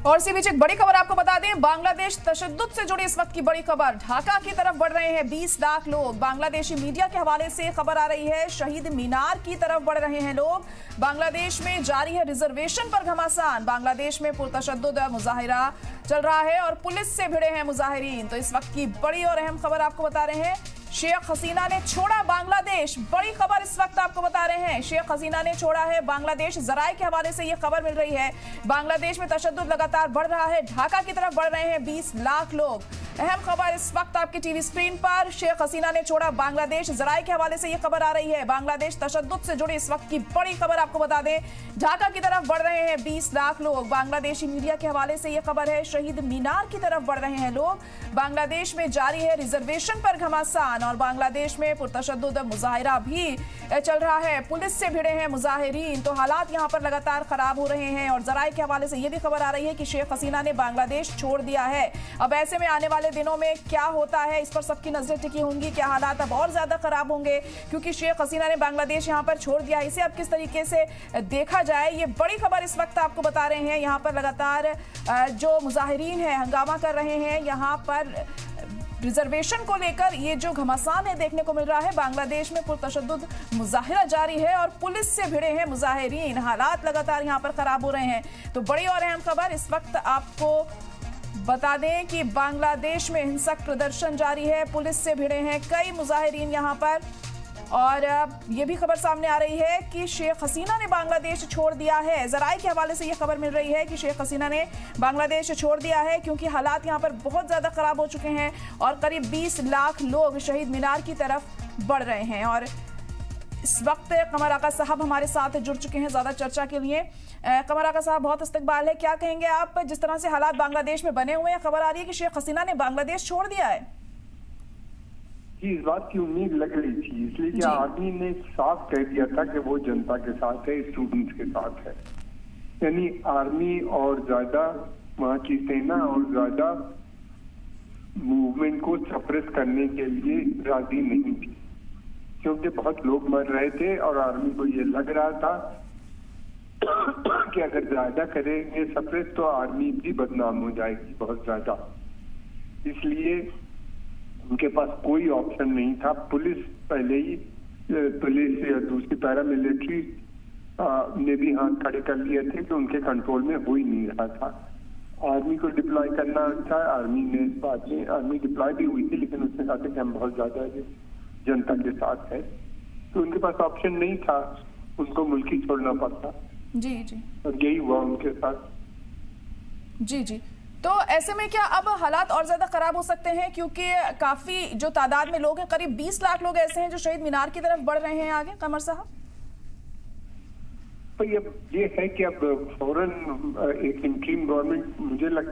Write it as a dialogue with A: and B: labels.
A: और इसी बीच एक बड़ी खबर आपको बता दें, बांग्लादेश तशद्दुद से जुड़ी इस वक्त की बड़ी खबर। ढाका की तरफ बढ़ रहे हैं 20 लाख लोग। बांग्लादेशी मीडिया के हवाले से खबर आ रही है, शहीद मीनार की तरफ बढ़ रहे हैं लोग। बांग्लादेश में जारी है रिजर्वेशन पर घमासान। बांग्लादेश में पुरतशद्दुद मुजाहिरा चल रहा है और पुलिस से भिड़े हैं मुजाहिरीन। तो इस वक्त की बड़ी और अहम खबर आपको बता रहे हैं, शेख हसीना ने छोड़ा बांग्लादेश। बड़ी खबर इस वक्त आपको बता रहे हैं, शेख हसीना ने छोड़ा है बांग्लादेश। जराए के हवाले से यह खबर मिल रही है, बांग्लादेश में तशद्दुद लगातार बढ़ रहा है। ढाका की तरफ बढ़ रहे हैं 20 लाख लोग। अहम खबर इस वक्त आपके टीवी स्क्रीन पर, शेख हसीना ने छोड़ा बांग्लादेश। जराए के हवाले से यह खबर आ रही है, बांग्लादेश तशद्दुद से जुड़ी इस वक्त की बड़ी खबर आपको बता दें, ढाका की तरफ बढ़ रहे हैं 20 लाख लोग। बांग्लादेशी मीडिया के हवाले से यह खबर है, शहीद मीनार की तरफ बढ़ रहे हैं लोग। बांग्लादेश में जारी है रिजर्वेशन पर घमासान और बांग्लादेश में पुरतशद्दुद मुजाहिरा भी चल रहा है। पुलिस से भिड़े हैं मुजाहिरीन। तो हालात यहां पर लगातार खराब हो रहे हैं। और जराए के हवाले से यह भी खबर आ रही है कि शेख हसीना ने बांग्लादेश छोड़ दिया है। अब ऐसे में आने वाले दिनों में क्या होता है, इस पर सबकी नजरें टिकी होंगी। क्या हालात अब और ज्यादा खराब होंगे, क्योंकि शेख हसीना ने बांग्लादेश यहां पर छोड़ दिया। इसे अब किस तरीके से देखा जाए, ये बड़ी खबर इस वक्त आपको बता रहे हैं। यहां पर लगातार जो मुजाहिरीन है हंगामा कर रहे हैं। यहां पर रिजर्वेशन को लेकर ये जो घमासान है देखने को मिल रहा है। बांग्लादेश में पुरतशद्दुद मुजाहिरा जारी है और पुलिस से भिड़े हैं मुजाहिरीन। हालात लगातार यहां पर खराब हो रहे हैं। तो बड़ी और अहम खबर इस वक्त आपको बता दें कि बांग्लादेश में हिंसक प्रदर्शन जारी है, पुलिस से भिड़े हैं कई मुजाहिरीन यहां पर। और ये भी खबर सामने आ रही है कि शेख हसीना ने बांग्लादेश छोड़ दिया है। जराए के हवाले से ये खबर मिल रही है कि शेख हसीना ने बांग्लादेश छोड़ दिया है, क्योंकि हालात यहाँ पर बहुत ज़्यादा ख़राब हो चुके हैं और करीब 20 लाख लोग शहीद मीनार की तरफ बढ़ रहे हैं। और इस वक्त कमर आका साहब हमारे साथ जुड़ चुके हैं ज़्यादा चर्चा के लिए। कमर आका साहब, बहुत इस्तकबाल है। क्या कहेंगे आप, जिस तरह से हालात बांग्लादेश में बने हुए हैं, खबर आ रही है कि शेख हसीना ने बांग्लादेश छोड़ दिया है।
B: इस बात की उम्मीद लग रही थी, इसलिए कि आर्मी ने साफ कह दिया था कि वो जनता के साथ है, स्टूडेंट्स के साथ है। यानी आर्मी और ज्यादा वहाँ की सेना और ज्यादा मूवमेंट को सप्रेस करने के लिए राजी नहीं थी, क्योंकि बहुत लोग मर रहे थे और आर्मी को ये लग रहा था कि अगर ज्यादा करेंगे सप्रेस तो आर्मी भी बदनाम हो जाएगी बहुत ज्यादा। इसलिए उनके पास कोई ऑप्शन नहीं था। पुलिस पहले ही, पुलिस या दूसरी पैरामिलिट्री ने भी हाथ खड़े कर लिए थे कि उनके कंट्रोल में हो ही नहीं रहा था। आर्मी को डिप्लॉय करना था, आर्मी ने बाद में आर्मी डिप्लॉय भी हुई थी, लेकिन उसने कहा था कि हम बहुत ज्यादा जनता के साथ है, तो उनके पास ऑप्शन नहीं था, उनको मुल्क ही छोड़ना पड़ता।
A: जी जी,
B: और यही हुआ उनके साथ।
A: जी जी, तो ऐसे में क्या अब हालात और ज्यादा खराब हो सकते हैं, क्योंकि काफी जो तादाद में लोग हैं, करीब 20 लाख लोग ऐसे हैं जो शहीद मीनार की तरफ बढ़ रहे हैं आगे। कमर साहब,
B: तो ये है कि अब फौरन एक इंटीरिम गवर्नमेंट, मुझे लगता